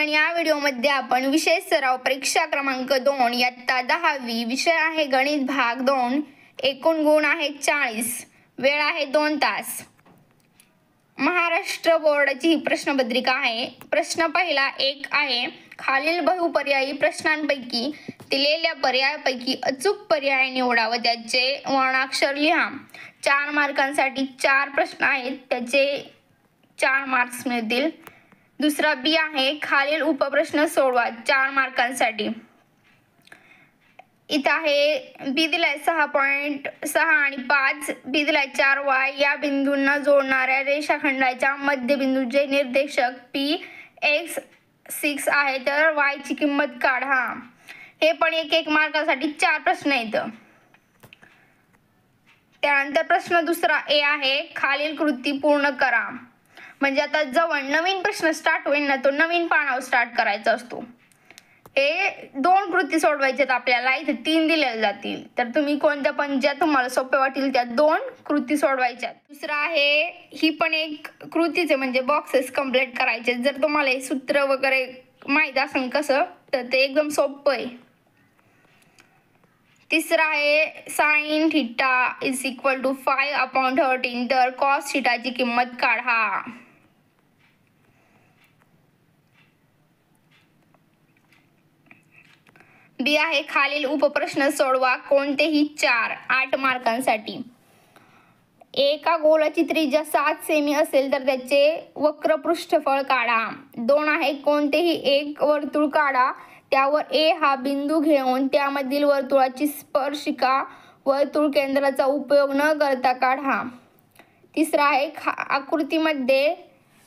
आणि या व्हिडिओमध्ये आपण विषय सराव परीक्षा क्रमांक 2 इयत्ता 10वी विषय आहे गणित भाग 2। एकूण गुण आहे 40, वेळ आहे 2 तास। महाराष्ट्र बोर्डाची ही प्रश्नपत्रिका आहे। प्रश्न पहिला 1 आहे, खालील बहुपर्यायी प्रश्नांपैकी दिलेल्या पर्यायापैकी अचूक पर्याय निवडा व त्याचे वर्णाक्षर लिहा। 4 मार्कांसाठी 4 प्रश्न आहेत, त्याचे 4 मार्क्स मिळतील। दुसरा बी आहे, खालील उपप्रश्न सोडवा 4 मार्कांसाठी। इथं आहे बी दिलाय 6.6 आणि 5, बी दिलाय 4y या बिंदूंना जोडणाऱ्या रेषाखंडाच्या मध्यबिंदूचे निर्देशक Px6 आहे, तर y ची किंमत काढा। हे पण एक मार्कासाठी 4 प्रश्न आहेत। त्यानंतर प्रश्न दुसरा ए आहे, खालील कृती पूर्ण करा। म्हणजे आता जेव्हा नवीन प्रश्न स्टार्ट होईल ना, तो नवीन पानावर स्टार्ट करायचा असतो। हे 2 कृती सोडवायचे आहेत आपल्याला, इथे 3 दिलेल्या जातील, तर तुम्ही कोणत्या पण ज्या तुम्हाला सोप्या वाटतील त्या 2 कृती सोडवायच्या। दुसरा आहे, ही पण एक कृतीच आहे, म्हणजे बॉक्सेस कंप्लीट करायचे। जर तुम्हाला हे सूत्र वगैरे माहित असेल कसं, तर ते एकदम सोपं आहे। तिसरा आहे, sin θ = 5/13, तर cos θ ची किंमत काढा। बी आहे, खालील उपप्रश्न सोडवा कोणतेही 4 8 मार्कांसाठी। एका गोलाची त्रिज्या 7 सेमी असेल तर त्याचे वक्र पृष्ठफळ काढा। 2 आहे, कोणतेही एक वर्तुळ काढा, त्यावर ए हा बिंदू घेऊन त्यामधील वर्तुळाची स्पर्शिका वर्तुळ केंद्राचा उपयोग न करता काढा। तिसरा आहे,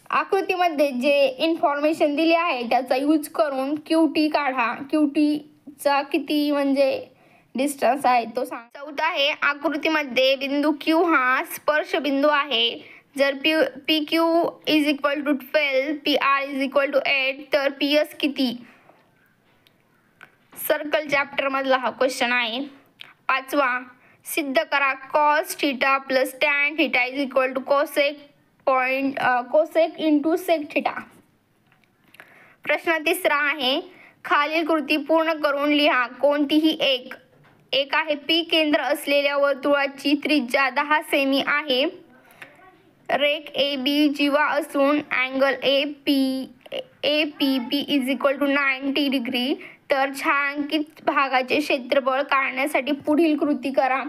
आकृतीमध्ये जे इन्फॉर्मेशन दिली आहे त्याचा यूज करून QT काढा। QT चा किती म्हणजे डिस्टन्स आहे तो सांग। चौथा आहे, आकृतीमध्ये बिंदू Q हा स्पर्श बिंदू आहे। जर PQ = 12, PR = 8, तर PS किती? सर्कल चॅप्टर मधला हा क्वेश्चन आहे। पाचवा, सिद्ध करा cos θ + tan θ = cosec × sec θ। प्रश्न तिसरा आहे, खालील कृती पूर्ण करून लिहा कोणतीही एक आहे, P केंद्र असलेल्या वर्तुळाची त्रिज्या 10 सेमी आहे। रेख AB जीवा असून अँगल APB = 90 डिग्री, तर छायांकित भागाचे क्षेत्रफळ काढण्यासाठी पुढील कृती करा।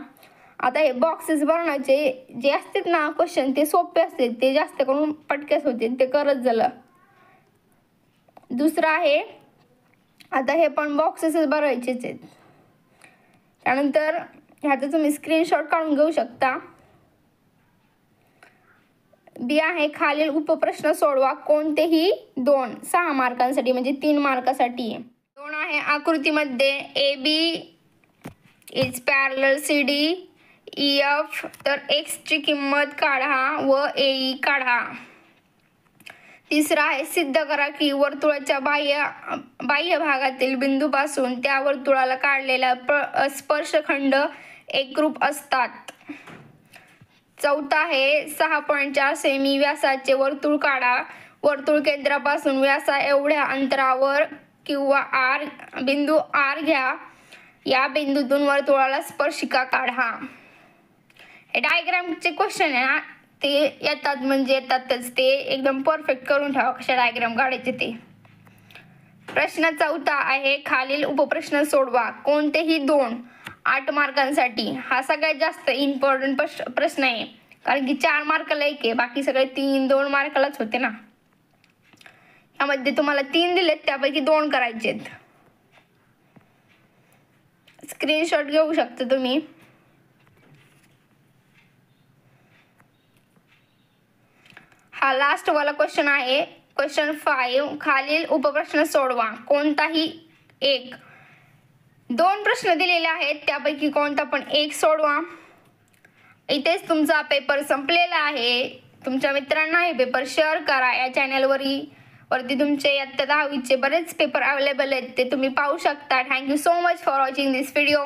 आता हे बॉक्सेस बनवायचे जे असतात ना क्वेश्चन, ते सोपे असते, ते जास्त करून पटकेच होते, ते करत झालं। दुसरं आहे, आता हे पण बॉक्सेसच भरायचेच आहेत। त्यानंतर ह्याचा तुम्ही स्क्रीनशॉट काढून घेऊ शकता। बी आहे, खालील उपप्रश्न सोडवा कोणतेही 2 6 मार्कांसाठी, म्हणजे 3 मार्कासाठी। 2 आहे, आकृतीमध्ये AB is parallel CD EF, तर X ची किंमत काढा व AE काढा। तिसरा आहे, सिद्ध करा की वर्तुळाच्या बाह्य भागातील बिंदूपासून त्या वर्तुळाला काढलेला स्पर्शखंड एकरूप असतात। चौथा आहे, 6.4 सेमी व्यासाचे वर्तुळ काढा। वर्तुळ केंद्रापासून व्यासा एवढ्या अंतरावर किंवा बिंदू R घ्या, या बिंदूतून वर्तुळाला स्पर्शिका काढा। हे डायग्रामचे क्वेश्चन आहे ना, ते येतात म्हणजे येतातच, ते एकदम परफेक्ट करून ठेवा कशा डायग्राम काढायचे ते। प्रश्न चौथा आहे, खालील उपप्रश्न सोडवा कोणतेही 2 8 मार्कांसाठी। हा सगळ्यात जास्त इम्पॉर्टंट प्रश्न आहे, कारण की 4 मार्काला एक आहे, बाकी सगळे 2 मार्कालाच होते ना। यामध्ये तुम्हाला 3 दिलेत, त्यापैकी 2 करायचे आहेत। स्क्रीनशॉट घेऊ शकता तुम्ही। हा लास्ट वाला क्वेश्चन आहे, क्वेश्चन 5, खालील उपप्रश्न सोडवा कोणताही 1। 2 प्रश्न दिलेले आहेत, त्यापैकी कोणता पण 1 सोडवा। इथेच तुमचा पेपर संपलेला आहे। तुमच्या मित्रांना हे पेपर शेअर करा। या चॅनलवरती तुमचे इयत्ता 10वीचे बरेच पेपर अवेलेबल आहेत, ते तुम्ही पाहू शकता। Thank you so much for watching this video.